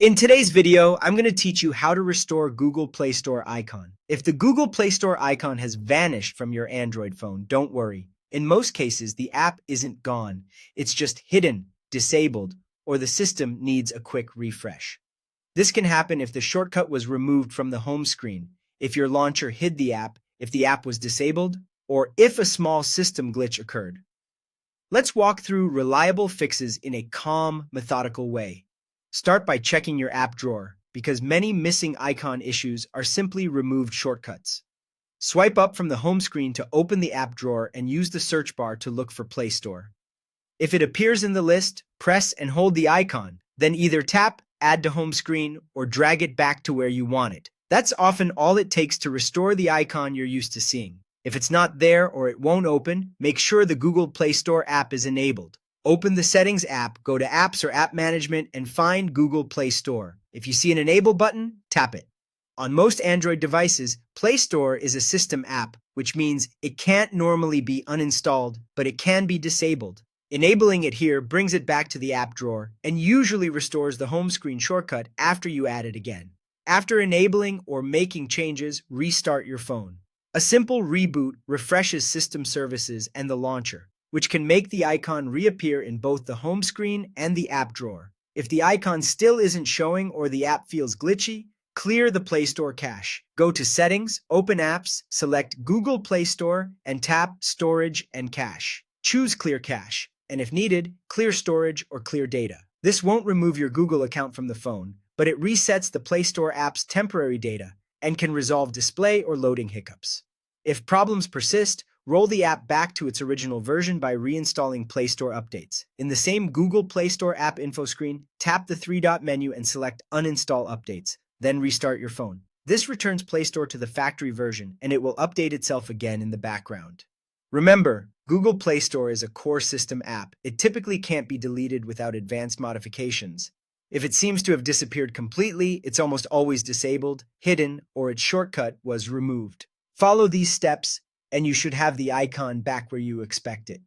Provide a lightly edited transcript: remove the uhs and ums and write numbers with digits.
In today's video, I'm going to teach you how to restore Google Play Store icon. If the Google Play Store icon has vanished from your Android phone, don't worry. In most cases, the app isn't gone. It's just hidden, disabled, or the system needs a quick refresh. This can happen if the shortcut was removed from the home screen, if your launcher hid the app, if the app was disabled, or if a small system glitch occurred. Let's walk through reliable fixes in a calm, methodical way. Start by checking your app drawer, because many missing icon issues are simply removed shortcuts. Swipe up from the home screen to open the app drawer and use the search bar to look for Play Store. If it appears in the list, press and hold the icon, then either tap Add to Home Screen or drag it back to where you want it. That's often all it takes to restore the icon you're used to seeing. If it's not there or it won't open, make sure the Google Play Store app is enabled. Open the Settings app, go to Apps or App Management, and find Google Play Store. If you see an Enable button, tap it. On most Android devices, Play Store is a system app, which means it can't normally be uninstalled, but it can be disabled. Enabling it here brings it back to the app drawer and usually restores the home screen shortcut after you add it again. After enabling or making changes, restart your phone. A simple reboot refreshes system services and the launcher, which can make the icon reappear in both the home screen and the app drawer. If the icon still isn't showing or the app feels glitchy, clear the Play Store cache. Go to Settings, Open Apps, select Google Play Store, and tap Storage and Cache. Choose Clear Cache, and if needed, clear storage or clear data. This won't remove your Google account from the phone, but it resets the Play Store app's temporary data and can resolve display or loading hiccups. If problems persist, roll the app back to its original version by reinstalling Play Store updates. In the same Google Play Store app info screen, tap the three-dot menu and select Uninstall Updates, then restart your phone. This returns Play Store to the factory version, and it will update itself again in the background. Remember, Google Play Store is a core system app. It typically can't be deleted without advanced modifications. If it seems to have disappeared completely, it's almost always disabled, hidden, or its shortcut was removed. Follow these steps, and you should have the icon back where you expect it.